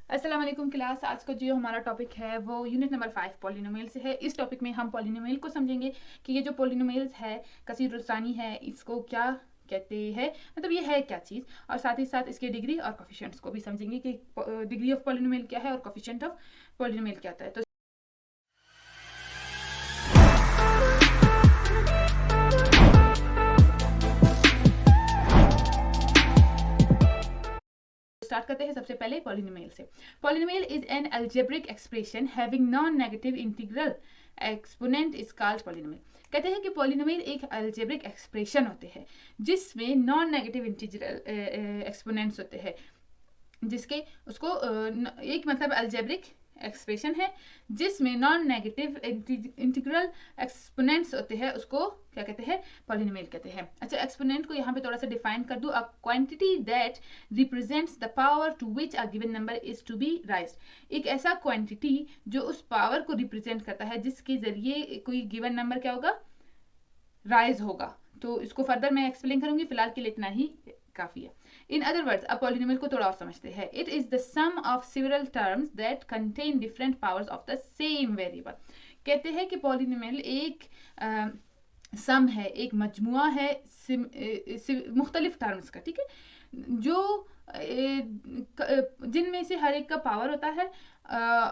अस्सलाम वालेकुम क्लास। आज का जो हमारा टॉपिक है वो यूनिट नंबर 5 पॉलिनोमियल से है। इस टॉपिक में हम पॉलिनोमियल को समझेंगे कि ये जो पॉलिनोमियल्स है कसीर रुस्तानी है, इसको क्या कहते हैं, मतलब ये है क्या चीज़, और साथ ही साथ इसके डिग्री और कोफिशिएंट्स को भी समझेंगे कि डिग्री ऑफ पॉलिनोमियल क्या है और कोफिशिएंट ऑफ पॉलिनोमियल क्या होता है। तो स्टार्ट करते हैं सबसे पहले पॉलिनोमियल से। Polynomial is an algebraic expression having non negative integral exponent is called polynomial. कहते हैं कि पॉलिनोमियल एक अलजेब्रिक एक्सप्रेशन होते हैं जिसमें नॉन नेगेटिव इंटीग्रल एक्सपोनेंट्स होते हैं, जिसके उसको एक मतलब अलजेब्रिक एक्सप्रेशन है जिसमें नॉन नेगेटिव इंटीग्रल एक्सपोनेंट्स होते हैं, उसको क्या कहते हैं, पॉलिनोमियल कहते हैं। अच्छा, एक्सपोनेंट को यहाँ पे थोड़ा सा डिफाइन कर दूं। A quantity that represents the power to which a given number is to be raised. एक ऐसा क्वांटिटी जो उस पावर को रिप्रेजेंट करता है जिसके जरिए कोई गिवन नंबर क्या होगा, राइज होगा। तो इसको फर्दर मैं एक्सप्लेन करूंगी, फिलहाल के लिए इतना ही काफी है। इन अदर वर्ड्स, अब पॉलिनोमियल को थोड़ा और समझते हैं। It is the sum of several terms that contain different powers of the same variable. कहते हैं कि पॉलिनोमियल एक सम है, एक मजमुआ है मुख्तलिफ टर्म्स का, ठीक है, जो जिनमें से हर एक का पावर होता है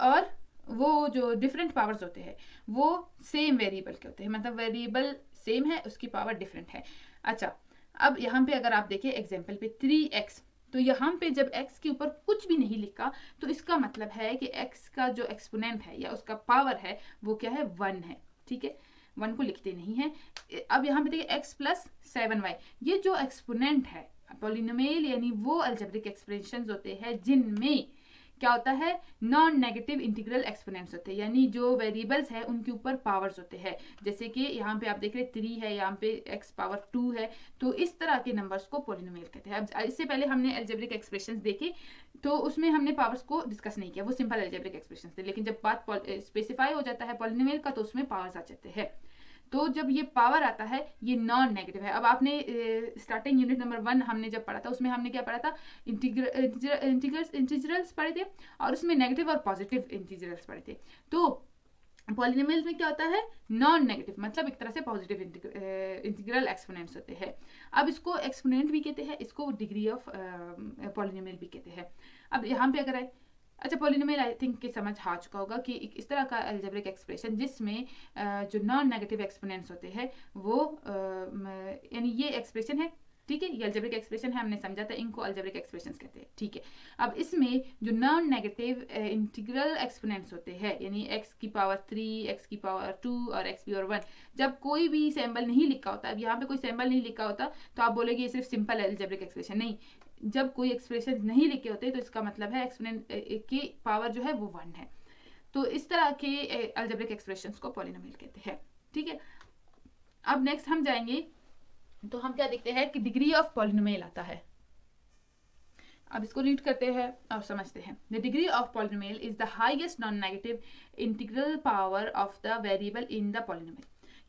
और वो जो डिफरेंट पावर्स होते हैं वो सेम वेरिएबल के होते हैं, मतलब वेरिएबल सेम है, उसकी पावर डिफरेंट है। अच्छा, अब यहाँ पे अगर आप देखें एग्जाम्पल पे 3x, तो यहाँ पे जब x के ऊपर कुछ भी नहीं लिखा तो इसका मतलब है कि x का जो एक्सपोनेंट है या उसका पावर है वो क्या है, 1 है, ठीक है, 1 को लिखते नहीं है। अब यहाँ पे देखिए x प्लस 7y, ये जो एक्सपोनेंट है पॉलिनोमियल यानी वो अलजेब्रिक एक्सप्रेशंस होते हैं जिनमें क्या होता है, नॉन नेगेटिव इंटीग्रल एक्सपोनेंट्स होते हैं, यानी जो वेरिएबल्स है उनके ऊपर पावर्स होते हैं। जैसे कि यहाँ पे आप देख रहे 3 है, यहाँ पे x पावर 2 है, तो इस तरह के नंबर्स को पॉलिनोमियल कहते हैं। अब इससे पहले हमने अलजेब्रिक एक्सप्रेशंस देखे तो उसमें हमने पावर्स को डिस्कस नहीं किया, वो सिंपल अलजेब्रिक एक्सप्रेशंस थे, लेकिन जब बात स्पेसिफाई हो जाता है पॉलिनोमियल का तो उसमें पावर्स आ जाते हैं। तो जब ये पावर आता है ये नॉन नेगेटिव है। अब आपने स्टार्टिंग यूनिट नंबर 1 हमने जब पढ़ा था उसमें हमने क्या पढ़ा था, इंटीग्रल्स पढ़े थे और उसमें नेगेटिव और पॉजिटिव इंटीग्रल्स पढ़े थे। तो पॉलिनोमियल में क्या होता है, नॉन नेगेटिव, मतलब एक तरह से पॉजिटिव इंटीग्रल एक्सपोनेंट्स होते हैं। अब इसको एक्सपोनेंट भी कहते हैं, इसको डिग्री ऑफ पॉलिनोमियल भी कहते हैं। अब यहाँ पे अगर अच्छा, पॉलिनोमियल आई थिंक कि समझ आ चुका होगा कि इस तरह का अलजेब्रिक एक्सप्रेशन जिसमें जो नॉन नेगेटिव एक्सपोनेंट्स होते हैं वो यानी ये एक्सप्रेशन है, ठीक है, ये अलजेब्रिक एक्सप्रेशन है, हमने समझा था, इनको अलजेब्रिक एक्सप्रेशंस कहते हैं, ठीक है। अब इसमें जो नॉन नेगेटिव इंटीग्रल एक्सपोनेंट्स होते हैं यानी x की पावर 3, x की पावर 2 और x की पावर 1, जब कोई भी सिंबल नहीं लिखा होता, अब यहाँ पे कोई सिंबल नहीं लिखा होता तो आप बोलेगे ये सिर्फ सिंपल अलजेब्रिक एक्सप्रेशन, नहीं, जब कोई एक्सप्रेशन नहीं लिखे होते तो इसका मतलब है एक्सपोनेंट की पावर जो है वो 1 है। तो इस तरह के अलजेब्रिक एक्सप्रेशंस को पॉलिनोमियल कहते हैं, ठीक है। अब नेक्स्ट हम जाएंगे तो हम क्या देखते हैं कि डिग्री ऑफ पॉलिनोमियल आता है। अब इसको रीड करते हैं और समझते हैं। The degree of polynomial is the highest non negative integral power of the variable in the polynomial.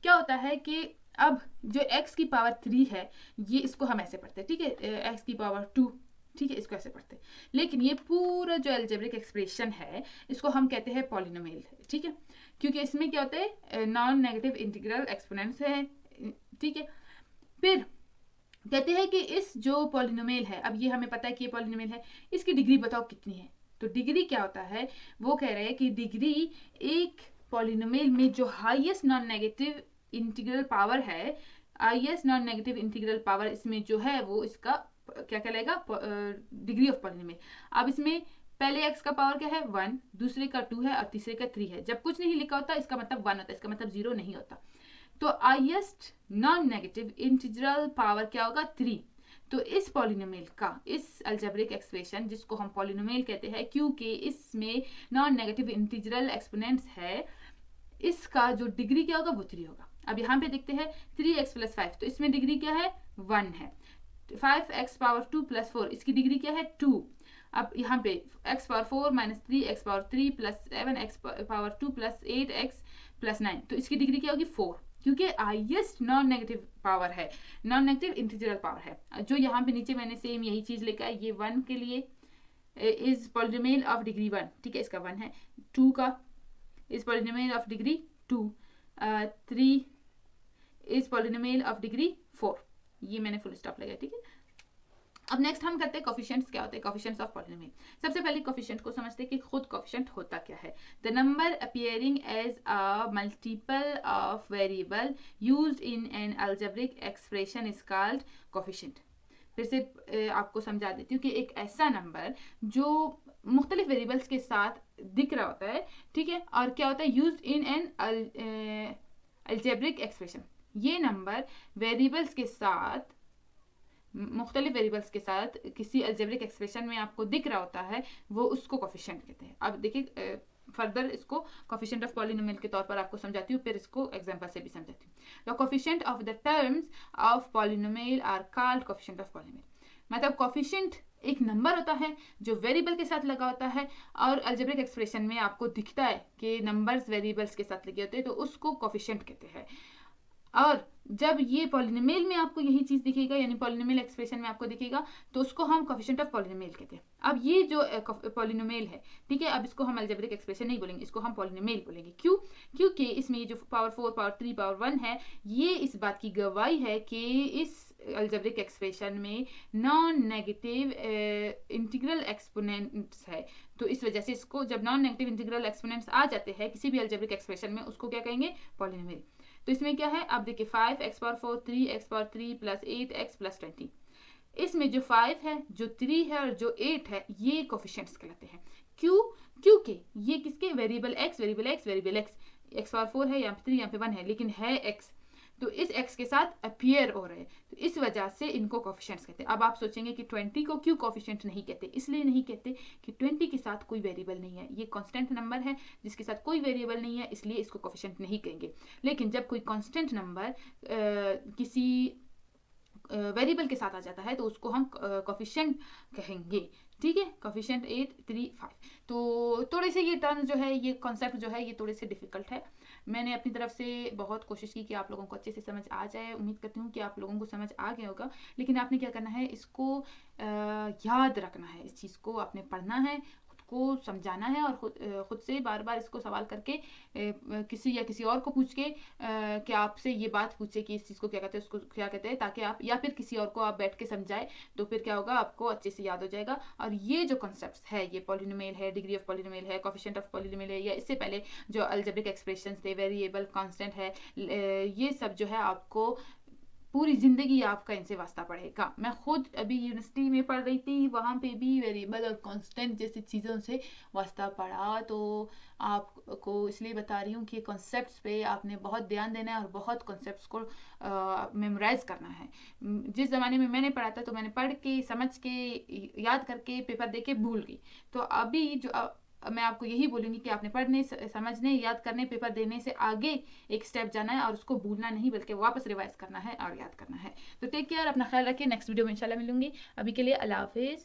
क्या होता है कि अब जो x की पावर 3 है ये इसको हम ऐसे पढ़ते हैं, ठीक है, x की पावर 2, ठीक है, इसको ऐसे पढ़ते हैं, लेकिन ये पूरा जो अलजेब्रिक एक्सप्रेशन है इसको हम कहते हैं पॉलिनोमियल, ठीक है, क्योंकि इसमें क्या होता है, नॉन नेगेटिव इंटीग्रल एक्सपोनेंट्स है, ठीक है। फिर कहते हैं कि इस जो पॉलिनोमियल है, अब ये हमें पता है कि ये पॉलिनोमियल है, इसकी डिग्री बताओ कितनी है। तो डिग्री क्या होता है, वो कह रहे हैं कि डिग्री एक पॉलिनोमियल में जो highest non negative integral power है, highest non negative integral power इसमें जो है वो इसका क्या कहलाएगा, डिग्री ऑफ पॉलिनोमियल। अब इसमें पहले x का पावर क्या है 1, दूसरे का 2 है और तीसरे का 3 है। जब कुछ नहीं लिखा होता इसका मतलब 1 होता है, इसका मतलब 0 नहीं होता। तो highest non negative integral power क्या होगा, 3। तो इस पॉलिनोमियल का, इस अलजेब्रिक एक्सप्रेशन जिसको हम पॉलिनोमियल कहते हैं क्योंकि इसमें नॉन नेगेटिव इंटीग्रल एक्सपोनेंट्स है, इसका जो डिग्री क्या होगा वो 3 होगा। अब यहाँ पे देखते हैं 3x प्लस 5, तो इसमें डिग्री क्या है, 1 है। 5x पावर 2 प्लस 4, इसकी डिग्री क्या है, 2। अब यहाँ पे x power 4 minus 3x power 3 plus 7x power 2 plus 8x plus 9, तो इसकी डिग्री क्या होगी, 4, क्योंकि हाईएस्ट नॉन नेगेटिव पावर है, नॉन नेगेटिव इंटीग्रल पावर है। जो यहाँ पे नीचे मैंने सेम यही चीज लिखा है, ये 1 के लिए इज पॉलिनोमियल ऑफ डिग्री 1, ठीक है, इसका 1 है। 2 का is polynomial of degree 2। 3 is polynomial of degree 4। ये मैंने फुल स्टॉप लगाया, ठीक है। अब नेक्स्ट हम करते हैं कोफिशिएंट्स। क्या होते हैं कोफिशिएंट्स ऑफ पॉलिनोमियल? सबसे पहले कोफिशिएंट को समझते हैं कि खुद कोफिशिएंट होता क्या है। The number appearing as a multiple of variable used in an algebraic expression is called coefficient. फिर से आपको समझा देती हूँ कि एक ऐसा नंबर जो मुख्तलिफ वेरिएबल्स के साथ दिख रहा होता है, ठीक है, और क्या होता है, used in an algebraic expression. ये नंबर वेरिएबल्स के साथ, मुख्तलिफ वेरिएबल्स के साथ किसी अलजेब्रिक एक्सप्रेशन में आपको दिख रहा होता है, वो उसको कोफिशिएंट कहते हैं। अब देखिए फर्दर इसको कोफिशिएंट ऑफ पॉलिनोमियल के तौर पर आपको समझाती हूँ, फिर इसको एग्जांपल से भी समझाती हूँ। The coefficient of the terms of polynomial are called coefficient of polynomial. मतलब कोफिशिएंट एक नंबर होता है जो वेरिएबल के साथ लगा होता है और अलजेब्रिक एक्सप्रेशन में आपको दिखता है कि नंबर्स वेरिएबल्स के साथ लगे होते हैं, तो उसको कोफिशिएंट कहते हैं। और जब ये पॉलिनोमियल में आपको यही चीज दिखेगा, यानी पॉलिनोमियल एक्सप्रेशन में आपको दिखेगा, तो उसको हम कोफिशिएंट ऑफ पॉलिनोमियल कहते हैं। अब ये जो पॉलिनोमियल है, ठीक है, अब इसको हम अलजेब्रिक एक्सप्रेशन नहीं बोलेंगे, इसको हम पॉलिनोमियल बोलेंगे। क्यों? क्योंकि इसमें ये जो पावर 4, पावर 3, पावर 1 है, ये इस बात की गवाही है कि इस अलजेब्रिक एक्सप्रेशन में नॉन नेगेटिव इंटीग्रल एक्सपोनेंट्स है। तो इस वजह से इसको, जब नॉन नेगेटिव इंटीग्रल एक्सपोनेंट्स आ जाते हैं किसी भी अलजेब्रिक एक्सप्रेशन में, उसको क्या कहेंगे? पॉलिनोमियल। तो इसमें क्या है, आप देखिए 5x power 4, 3x power 3 plus 8x plus 20। इसमें जो 5 है, जो 3 है और जो 8 है, ये कोफिशिएंट्स कहलाते हैं। क्यों? क्योंकि ये किसके? Variable x, variable x, variable x power 4 है, यहाँ पे 3, यहाँ पे 1 है, लेकिन है x, तो इस x के साथ अपीयर हो रहे हैं, तो इस वजह से इनको कोफिशिएंट्स कहते हैं। अब आप सोचेंगे कि 20 को क्यों कोफिशिएंट नहीं कहते? इसलिए नहीं कहते कि 20 के साथ कोई वेरिएबल नहीं है, ये कांस्टेंट नंबर है जिसके साथ कोई वेरिएबल नहीं है, इसलिए इसको कोफिशिएंट नहीं कहेंगे। लेकिन जब कोई कांस्टेंट नंबर किसी वेरिएबल के साथ आ जाता है तो उसको हम कोफिशिएंट कहेंगे, ठीक है। कोफिशिएंट 8, 3, 5। तो थोड़े से ये टर्म जो है, ये कॉन्सेप्ट जो है, ये थोड़े से डिफिकल्ट है। मैंने अपनी तरफ से बहुत कोशिश की कि आप लोगों को अच्छे से समझ आ जाए। उम्मीद करती हूँ कि आप लोगों को समझ आ गया होगा। लेकिन आपने क्या करना है, इसको याद रखना है, इस चीज़ को आपने पढ़ना है, को समझाना है, और खुद से बार बार इसको सवाल करके किसी या किसी और को पूछ के कि आपसे ये बात पूछे कि इस चीज़ को क्या कहते हैं, उसको क्या कहते हैं, ताकि आप, या फिर किसी और को आप बैठ के समझाए, तो फिर क्या होगा, आपको अच्छे से याद हो जाएगा। और ये जो कॉन्सेप्ट्स है, ये पॉलिनोमियल है, डिग्री ऑफ पॉलिनोमियल है, कोफिशिएंट ऑफ पॉलिनोमियल है, या इससे पहले जो अलजेब्रिक एक्सप्रेशंस थे, वेरिएबल, कांस्टेंट है, ये सब जो है आपको पूरी ज़िंदगी आपका इनसे वास्ता पड़ेगा। मैं खुद अभी यूनिवर्सिटी में पढ़ रही थी, वहाँ पे भी वेरिएबल और कांस्टेंट जैसी चीज़ों से वास्ता पड़ा। तो आपको इसलिए बता रही हूँ कि कॉन्सेप्ट्स पे आपने बहुत ध्यान देना है और बहुत कॉन्सेप्ट्स को मेमोराइज करना है। जिस ज़माने में मैंने पढ़ा था, तो मैंने पढ़ के, समझ के, याद करके, पेपर दे के भूल गई। तो अभी जो मैं आपको यही बोलूँगी कि आपने पढ़ने, समझने, याद करने, पेपर देने से आगे एक स्टेप जाना है, और उसको भूलना नहीं, बल्कि वापस रिवाइज करना है और याद करना है। तो टेक केयर, अपना ख्याल रखिए। नेक्स्ट वीडियो में इंशाल्लाह मिलूंगी। अभी के लिए अल्लाह हाफिज़।